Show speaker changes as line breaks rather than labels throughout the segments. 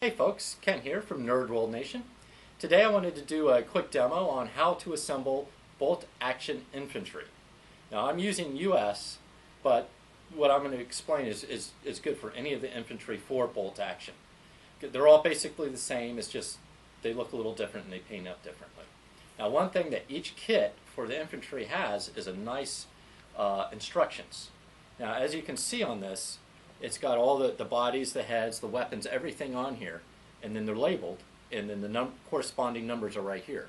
Hey folks, Ken here from Nerd World Nation. Today I wanted to do a quick demo on how to assemble bolt action infantry. Now I'm using US, but what I'm going to explain is good for any of the infantry for bolt action. They're all basically the same, it's just they look a little different and they paint up differently. Now one thing that each kit for the infantry has is a nice instructions. Now as you can see on this, it's got all the bodies, the heads, the weapons, everything on here, and then they're labeled, and then the corresponding numbers are right here.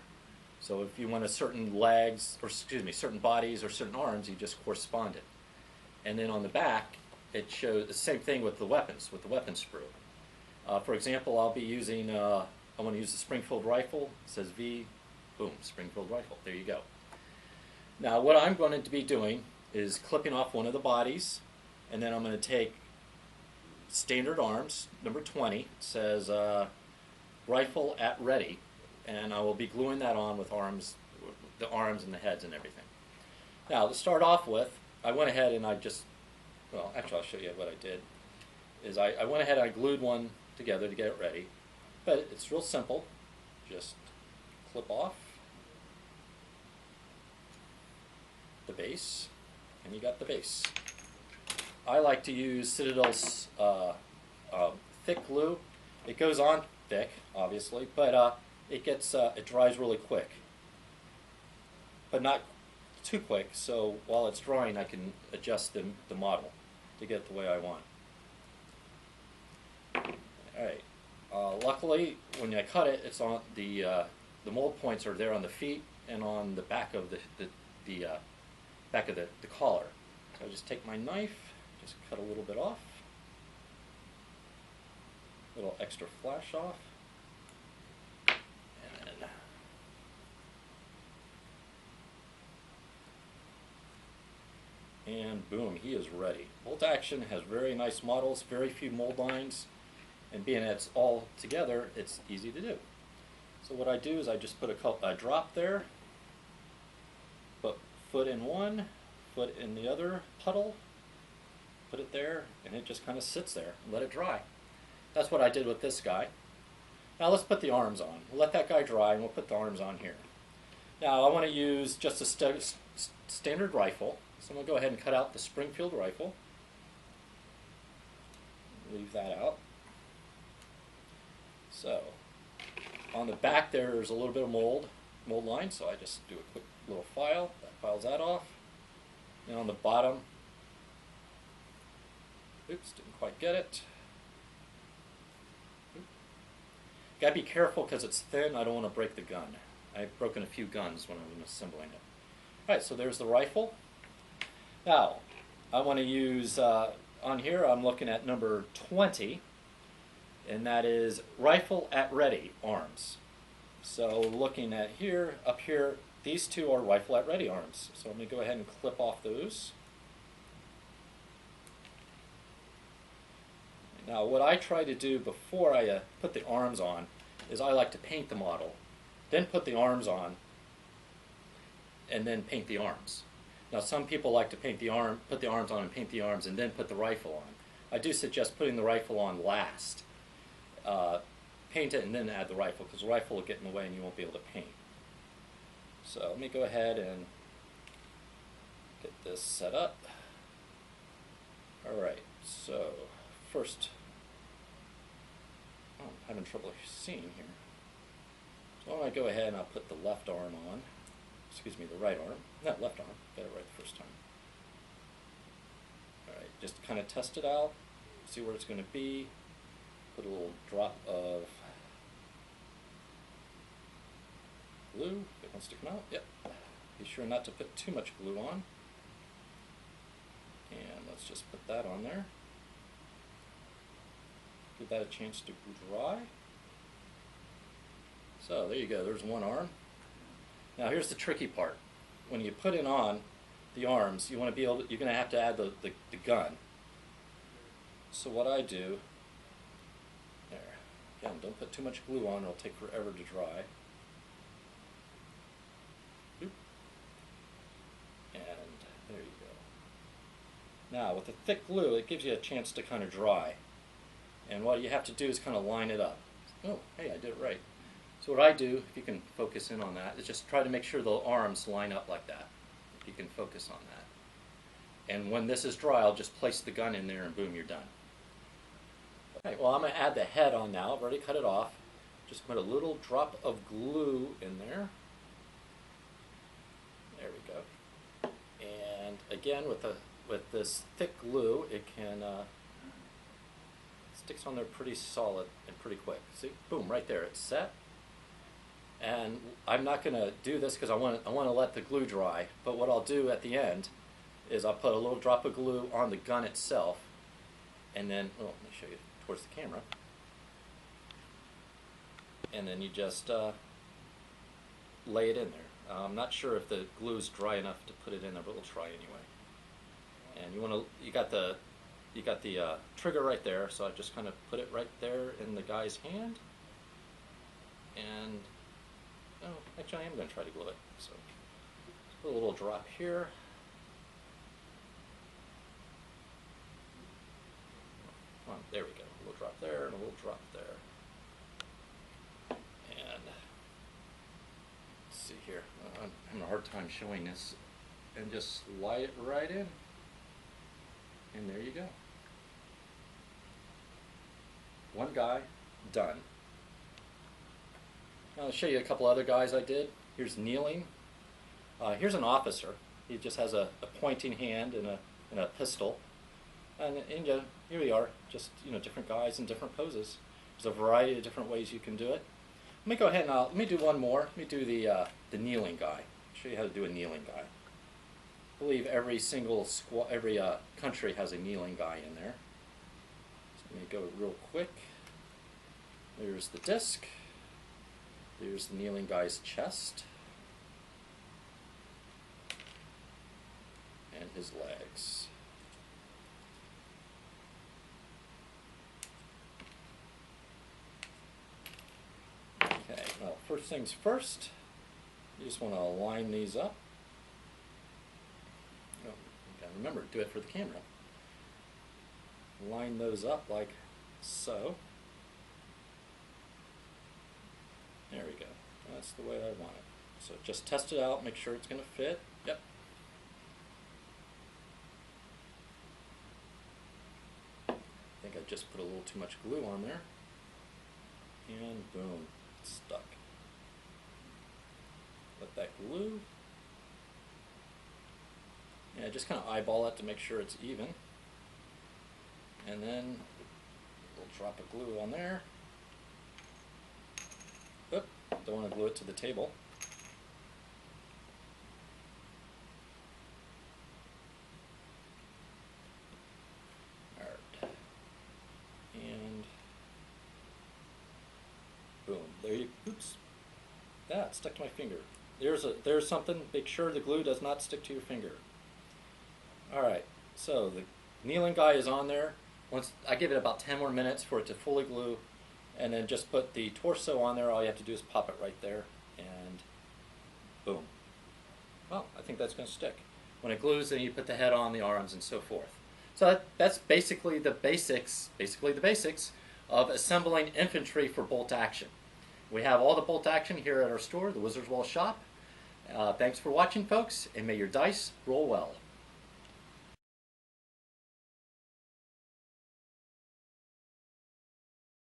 So if you want a certain legs, or excuse me, certain bodies or certain arms, you just correspond it. And then on the back, it shows the same thing with the weapons, with the weapon sprue. For example, I'll be using, I want to use the Springfield rifle. It says V, boom, Springfield rifle. There you go. Now what I'm going to be doing is clipping off one of the bodies, and then I'm going to take standard arms, number 20, it says rifle at ready, and I will be gluing that on with the arms and the heads and everything. Now to start off with, I went ahead and well actually I'll show you what I did, is I went ahead and I glued one together to get it ready, but it's real simple, just clip off the base, and you got the base. I like to use Citadel's thick glue. It goes on thick, obviously, but it dries really quick, but not too quick. So while it's drying, I can adjust the model to get it the way I want. All right. Luckily, when I cut it, it's on the mold points are there on the feet and on the back of the back of the collar. So I just take my knife. Just cut a little bit off, a little extra flash off, and boom, he is ready. Bolt action has very nice models, very few mold lines, and being that it's all together, it's easy to do. So what I do is I just put a drop there, put foot in one, foot in the other puddle, put it there, and it just kind of sits there and let it dry. That's what I did with this guy. Now let's put the arms on. We'll let that guy dry and we'll put the arms on here. Now I want to use just a standard rifle, so I'm going to go ahead and cut out the Springfield rifle. Leave that out. So on the back there's a little bit of mold line, so I just do a quick little file. That files that off. And on the bottom, oops, didn't quite get it. Gotta be careful because it's thin. I don't want to break the gun. I've broken a few guns when I'm assembling it. Alright, so there's the rifle. Now, I want to use, on here I'm looking at number 20, and that is rifle at ready arms. So looking at here, up here, these two are rifle at ready arms. So I'm going to go ahead and clip off those. Now what I try to do before I put the arms on is I like to paint the model, then put the arms on, and then paint the arms. Now some people like to put the arms on and paint the arms and then put the rifle on. I do suggest putting the rifle on last. Paint it and then add the rifle, because the rifle will get in the way and you won't be able to paint. So let me go ahead and get this set up. Alright, so first, I'm having trouble seeing here. So I'm going to go ahead and I'll put the left arm on. Excuse me, the right arm. Not left arm. Got it right the first time. Alright, just kind of test it out. See where it's going to be. Put a little drop of glue. If it wants to come out. Yep. Be sure not to put too much glue on. And let's just put that on there. Give that a chance to dry. So there you go, there's one arm. Now here's the tricky part. When you put it on the arms, you want to be able to, you're going to have to add the gun. So what I do, there, again, don't put too much glue on, it'll take forever to dry. Oop. And there you go. Now with the thick glue, it gives you a chance to kind of dry. And what you have to do is kind of line it up. Oh, hey, I did it right. So what I do, if you can focus in on that, is just try to make sure the arms line up like that. If you can focus on that. And when this is dry, I'll just place the gun in there and boom, you're done. Okay, well, I'm going to add the head on now. I've already cut it off. Just put a little drop of glue in there. There we go. And again, with this thick glue, it can sticks on there pretty solid and pretty quick. See, boom, right there, it's set. And I'm not going to do this because I want to let the glue dry. But what I'll do at the end is I'll put a little drop of glue on the gun itself, and then let me show you towards the camera. And then you just lay it in there. I'm not sure if the glue is dry enough to put it in there, but we'll try anyway. And you got the trigger right there, so I just kind of put it right there in the guy's hand. And oh, actually I am going to try to glue it. So just put a little drop here. Come on, there we go. A little drop there and a little drop there. And let's see here. I'm having a hard time showing this. And just slide it right in. And there you go. One guy, done. Now I'll show you a couple other guys I did. Here's kneeling. Here's an officer. He just has a pointing hand and a pistol. And here we are, just different guys in different poses. There's a variety of different ways you can do it. Let me go ahead and let me do one more. Let me do the kneeling guy. Show you how to do a kneeling guy. I believe every country has a kneeling guy in there. So let me go real quick. There's the disc. There's the kneeling guy's chest. And his legs. Okay, well, first things first, you just want to line these up. Oh, you gotta remember, do it for the camera. Line those up like so. There we go. That's the way I want it. So just test it out, make sure it's going to fit. Yep. I think I just put a little too much glue on there. And boom, it's stuck. Let that glue. Yeah, just kind of eyeball it to make sure it's even. And then a little drop of glue on there. Oop, don't want to glue it to the table. Alright. And boom. There you oops. Yeah, it stuck to my finger. There's something, make sure the glue does not stick to your finger. Alright, so the kneeling guy is on there. Once I give it about 10 more minutes for it to fully glue, and then just put the torso on there. All you have to do is pop it right there, and boom. Well, I think that's going to stick. When it glues, then you put the head on, the arms, and so forth. So that's basically the basics of assembling infantry for bolt action. We have all the bolt action here at our store, the Wizard's Wall shop. Thanks for watching, folks, and may your dice roll well.